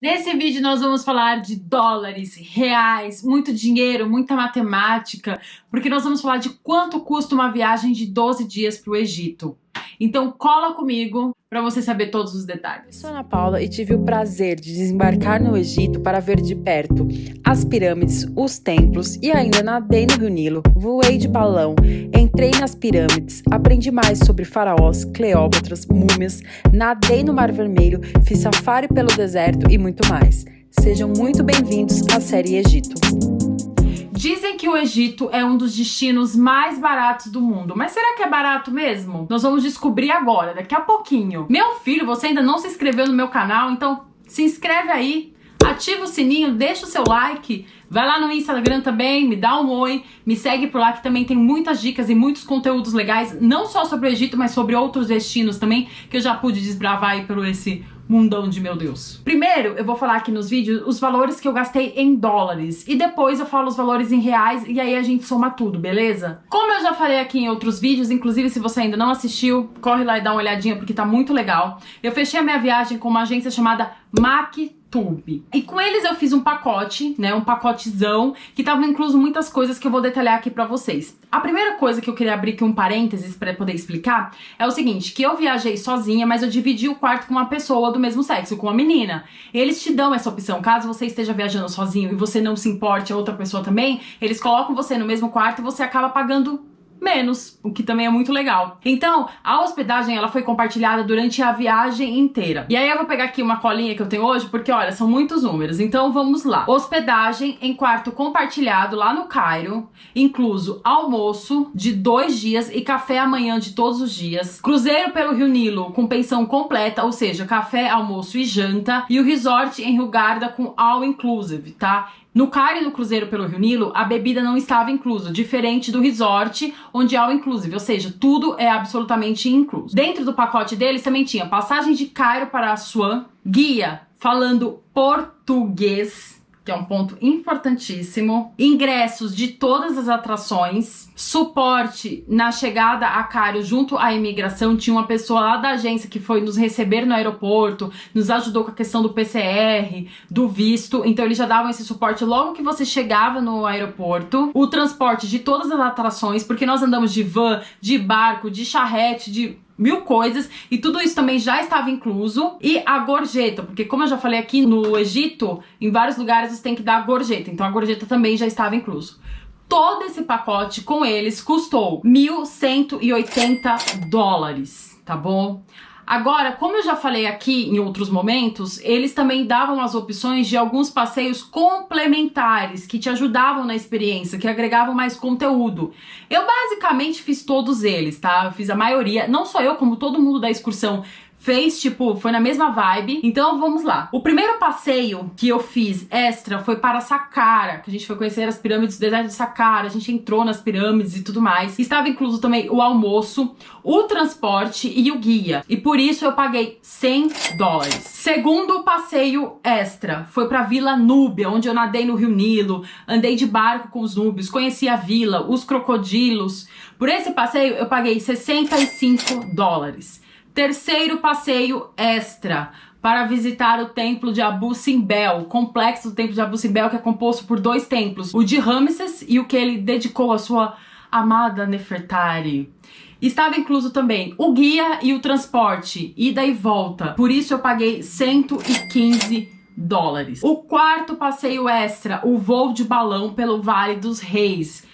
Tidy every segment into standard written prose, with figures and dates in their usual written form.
Nesse vídeo nós vamos falar de dólares, reais, muito dinheiro, muita matemática, porque nós vamos falar de quanto custa uma viagem de 12 dias para o Egito. Então cola comigo para você saber todos os detalhes. Eu sou Ana Paula e tive o prazer de desembarcar no Egito para ver de perto as pirâmides, os templos e ainda nadei no Rio Nilo, voei de balão, entrei nas pirâmides, aprendi mais sobre faraós, Cleópatras, múmias, nadei no Mar Vermelho, fiz safari pelo deserto e muito mais. Sejam muito bem-vindos à série Egito. Dizem que o Egito é um dos destinos mais baratos do mundo, mas será que é barato mesmo? Nós vamos descobrir agora, daqui a pouquinho. Meu filho, você ainda não se inscreveu no meu canal, então se inscreve aí, ativa o sininho, deixa o seu like, vai lá no Instagram também, me dá um oi, me segue por lá que também tem muitas dicas e muitos conteúdos legais, não só sobre o Egito, mas sobre outros destinos também, que eu já pude desbravar aí pelo esse mundão de meu Deus. Primeiro, eu vou falar aqui nos vídeos os valores que eu gastei em dólares e depois eu falo os valores em reais e aí a gente soma tudo, beleza? Como eu já falei aqui em outros vídeos, inclusive se você ainda não assistiu, corre lá e dá uma olhadinha porque tá muito legal. Eu fechei a minha viagem com uma agência chamada Mactube. E com eles eu fiz um pacote, né, um pacotezão, que tava incluso muitas coisas que eu vou detalhar aqui pra vocês. A primeira coisa que eu queria abrir aqui um parênteses pra poder explicar é o seguinte, que eu viajei sozinha, mas eu dividi o quarto com uma pessoa do mesmo sexo, com uma menina. Eles te dão essa opção, caso você esteja viajando sozinho e você não se importe a outra pessoa também, eles colocam você no mesmo quarto e você acaba pagando menos, o que também é muito legal. Então, a hospedagem ela foi compartilhada durante a viagem inteira. E aí eu vou pegar aqui uma colinha que eu tenho hoje, porque olha, são muitos números. Então vamos lá. Hospedagem em quarto compartilhado lá no Cairo, incluso almoço de 2 dias e café amanhã de todos os dias. Cruzeiro pelo Rio Nilo com pensão completa, ou seja, café, almoço e janta. E o resort em Hurghada com all inclusive, tá? No Cairo e no cruzeiro pelo Rio Nilo, a bebida não estava inclusa, diferente do resort, onde é all inclusive, ou seja, tudo é absolutamente incluso. Dentro do pacote deles também tinha passagem de Cairo para Assuã, guia falando português, que é um ponto importantíssimo, ingressos de todas as atrações, suporte na chegada a Cairo junto à imigração, tinha uma pessoa lá da agência que foi nos receber no aeroporto, nos ajudou com a questão do PCR, do visto, então eles já davam esse suporte logo que você chegava no aeroporto, o transporte de todas as atrações, porque nós andamos de van, de barco, de charrete, de mil coisas, e tudo isso também já estava incluso, e a gorjeta, porque como eu já falei aqui no Egito, em vários lugares você tem que dar gorjeta, então a gorjeta também já estava incluso. Todo esse pacote com eles custou 1.180 dólares, tá bom? Agora, como eu já falei aqui em outros momentos, eles também davam as opções de alguns passeios complementares que te ajudavam na experiência, que agregavam mais conteúdo. Eu basicamente fiz todos eles, tá? Eu fiz a maioria, não só eu, como todo mundo da excursão fez, tipo, foi na mesma vibe. Então vamos lá. O primeiro passeio que eu fiz extra foi para Saqqara, que a gente foi conhecer as pirâmides do deserto de Saqqara, a gente entrou nas pirâmides e tudo mais. Estava incluso também o almoço, o transporte e o guia. E por isso eu paguei 100 dólares. Segundo passeio extra foi para Vila Núbia, onde eu nadei no Rio Nilo, andei de barco com os núbios, conheci a vila, os crocodilos. Por esse passeio eu paguei 65 dólares. Terceiro passeio extra para visitar o templo de Abu Simbel, o complexo do templo de Abu Simbel, que é composto por 2 templos, o de Ramsés e o que ele dedicou à sua amada Nefertari. Estava incluso também o guia e o transporte, ida e volta, por isso eu paguei 115 dólares. O quarto passeio extra, o voo de balão pelo Vale dos Reis.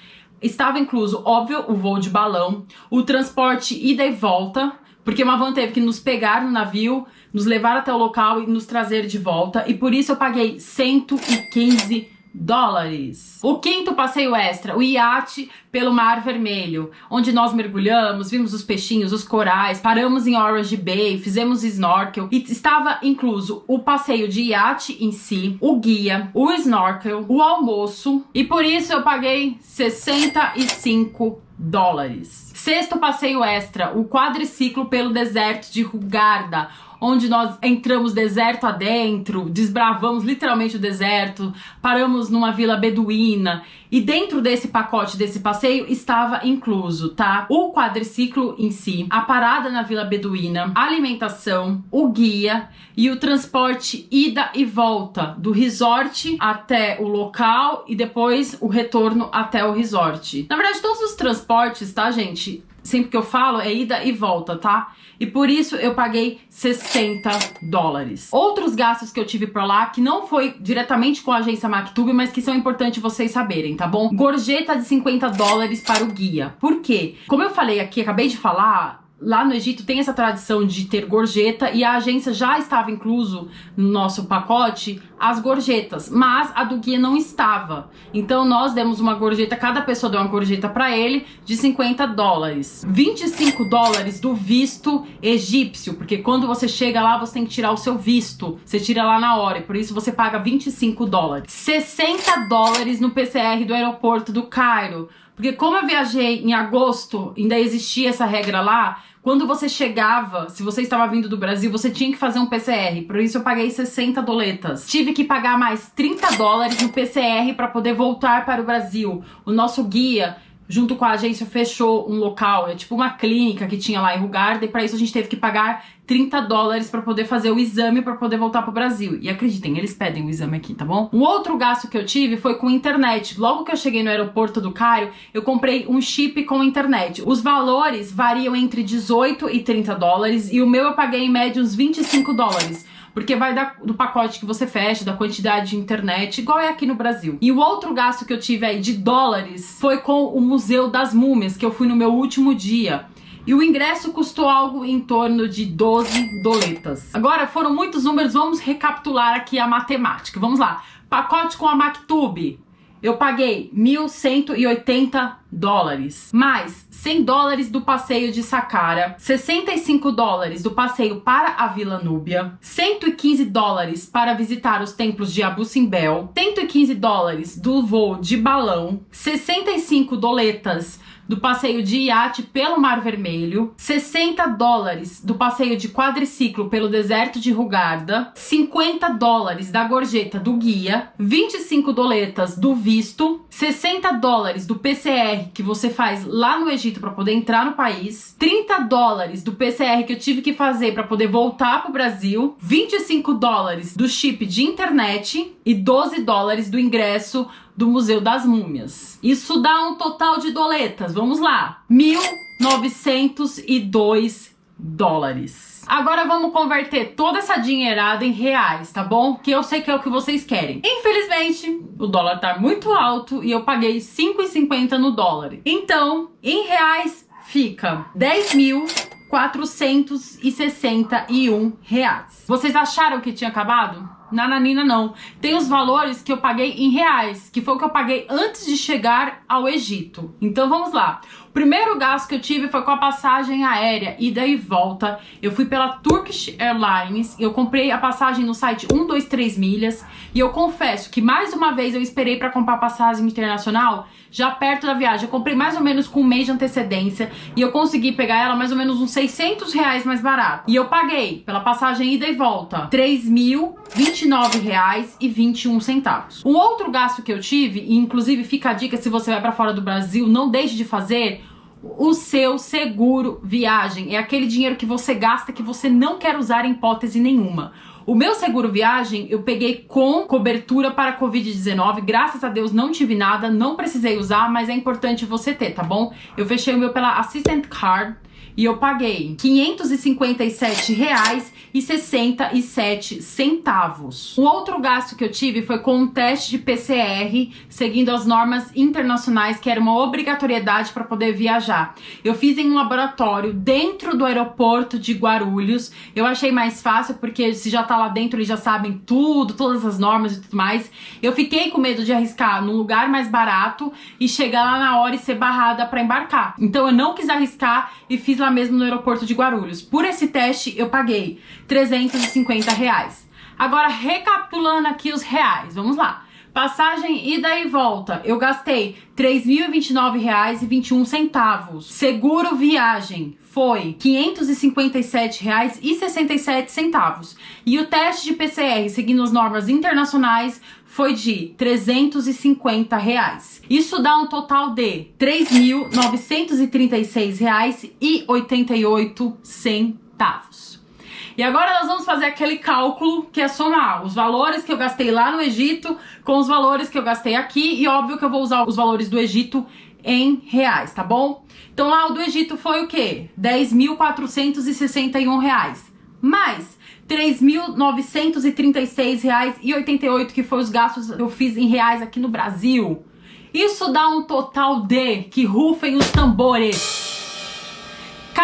Estava incluso, óbvio, o voo de balão, o transporte ida e volta, porque uma van teve que nos pegar no navio, nos levar até o local e nos trazer de volta. E por isso eu paguei 115 dólares. O quinto passeio extra, o iate pelo Mar Vermelho, onde nós mergulhamos, vimos os peixinhos, os corais, paramos em Orange Bay, fizemos snorkel. E estava incluso o passeio de iate em si, o guia, o snorkel, o almoço. E por isso eu paguei 65 dólares. Sexto passeio extra, o quadriciclo pelo deserto de Hurghada, onde nós entramos deserto adentro, desbravamos literalmente o deserto, paramos numa vila beduína. E dentro desse pacote, desse passeio, estava incluso, tá? O quadriciclo em si, a parada na vila beduína, a alimentação, o guia e o transporte ida e volta do resort até o local e depois o retorno até o resort. Na verdade, todos os transportes, tá, gente? Sempre que eu falo é ida e volta, tá? E por isso eu paguei $60. Outros gastos que eu tive por lá, que não foi diretamente com a agência Maktub, mas que são importantes vocês saberem, tá bom? Gorjeta de $50 para o guia. Por quê? Como eu falei aqui, acabei de falar, lá no Egito tem essa tradição de ter gorjeta e a agência já estava incluso no nosso pacote as gorjetas, mas a do guia não estava. Então nós demos uma gorjeta, cada pessoa deu uma gorjeta para ele de $50. $25 do visto egípcio, porque quando você chega lá você tem que tirar o seu visto, você tira lá na hora e por isso você paga $25. $60 no PCR do aeroporto do Cairo. Porque como eu viajei em agosto, ainda existia essa regra lá, quando você chegava, se você estava vindo do Brasil, você tinha que fazer um PCR. Por isso eu paguei $60. Tive que pagar mais $30 no PCR para poder voltar para o Brasil. O nosso guia, junto com a agência, fechou um local, é tipo uma clínica que tinha lá em Hurghada, e para isso a gente teve que pagar $30 para poder fazer o exame para poder voltar pro Brasil. E acreditem, eles pedem o exame aqui, tá bom? Um outro gasto que eu tive foi com internet. Logo que eu cheguei no aeroporto do Cairo, eu comprei um chip com internet. Os valores variam entre $18 e $30 e o meu eu paguei em média uns $25. Porque vai do pacote que você fecha, da quantidade de internet, igual é aqui no Brasil. E o outro gasto que eu tive aí de dólares foi com o Museu das Múmias, que eu fui no meu último dia. E o ingresso custou algo em torno de $12. Agora, foram muitos números, vamos recapitular aqui a matemática. Vamos lá. Pacote com a Maktub, eu paguei $1.180. Mais $100 do passeio de Saqqara, $65 do passeio para a Vila Núbia, $115 para visitar os templos de Abu Simbel, $115 do voo de balão, 65 doletas do passeio de iate pelo Mar Vermelho, $60 do passeio de quadriciclo pelo deserto de Hurghada, $50 da gorjeta do guia, 25 doletas do visto, $60 do PCR que você faz lá no Egito para poder entrar no país, $30 do PCR que eu tive que fazer para poder voltar pro Brasil, $25 do chip de internet e $12 do ingresso do Museu das Múmias. Isso dá um total de doletas, vamos lá, $1.902. Agora vamos converter toda essa dinheirada em reais, tá bom? Que eu sei que é o que vocês querem. Infelizmente, o dólar tá muito alto e eu paguei 5,50 no dólar. Então, em reais, fica R$10.461. Vocês acharam que tinha acabado? Nananina não. Tem os valores que eu paguei em reais, que foi o que eu paguei antes de chegar ao Egito. Então vamos lá. O primeiro gasto que eu tive foi com a passagem aérea, ida e volta. Eu fui pela Turkish Airlines, eu comprei a passagem no site 123 milhas e eu confesso que mais uma vez eu esperei para comprar passagem internacional já perto da viagem. Eu comprei mais ou menos com um mês de antecedência e eu consegui pegar ela mais ou menos uns R$600 mais barato. E eu paguei pela passagem ida e volta R$3.029,21. Um outro gasto que eu tive, e inclusive fica a dica se você vai para fora do Brasil, não deixe de fazer o seu seguro viagem. É aquele dinheiro que você gasta que você não quer usar em hipótese nenhuma. O meu seguro viagem eu peguei com cobertura para Covid-19, graças a Deus não tive nada, não precisei usar, mas é importante você ter, tá bom? Eu fechei o meu pela Assistant Card e eu paguei R$557,67. Um outro gasto que eu tive foi com um teste de PCR, seguindo as normas internacionais, que era uma obrigatoriedade para poder viajar. Eu fiz em um laboratório dentro do aeroporto de Guarulhos. Eu achei mais fácil, porque se já tá lá dentro, eles já sabem tudo, todas as normas e tudo mais. Eu fiquei com medo de arriscar num lugar mais barato e chegar lá na hora e ser barrada para embarcar. Então eu não quis arriscar e fiz lá mesmo no aeroporto de Guarulhos. Por esse teste eu paguei R$350. Agora recapitulando aqui os reais, vamos lá. Passagem ida e volta, eu gastei R$ 3.029,21. Seguro viagem foi R$ 557,67. E o teste de PCR, seguindo as normas internacionais, foi de R$ 350. Isso dá um total de R$ 3.936,88. E agora nós vamos fazer aquele cálculo que é somar os valores que eu gastei lá no Egito com os valores que eu gastei aqui. E óbvio que eu vou usar os valores do Egito em reais, tá bom? Então lá o do Egito foi o quê? R$ 10.461. Mais R$ 3.936,88, que foi os gastos que eu fiz em reais aqui no Brasil. Isso dá um total de, que rufem os tambores, R$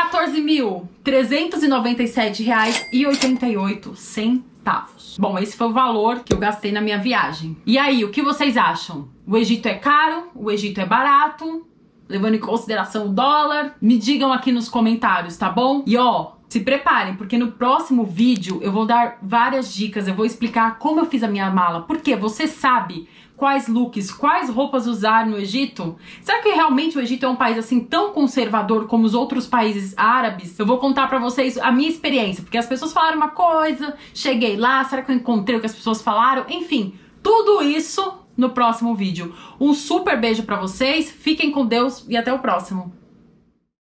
14.397,88. Bom, esse foi o valor que eu gastei na minha viagem. E aí, o que vocês acham? O Egito é caro? O Egito é barato? Levando em consideração o dólar? Me digam aqui nos comentários, tá bom? E ó, se preparem, porque no próximo vídeo eu vou dar várias dicas, eu vou explicar como eu fiz a minha mala. Porque você sabe quais looks, quais roupas usar no Egito? Será que realmente o Egito é um país assim tão conservador como os outros países árabes? Eu vou contar pra vocês a minha experiência, porque as pessoas falaram uma coisa, cheguei lá, será que eu encontrei o que as pessoas falaram? Enfim, tudo isso no próximo vídeo. Um super beijo pra vocês, fiquem com Deus e até o próximo.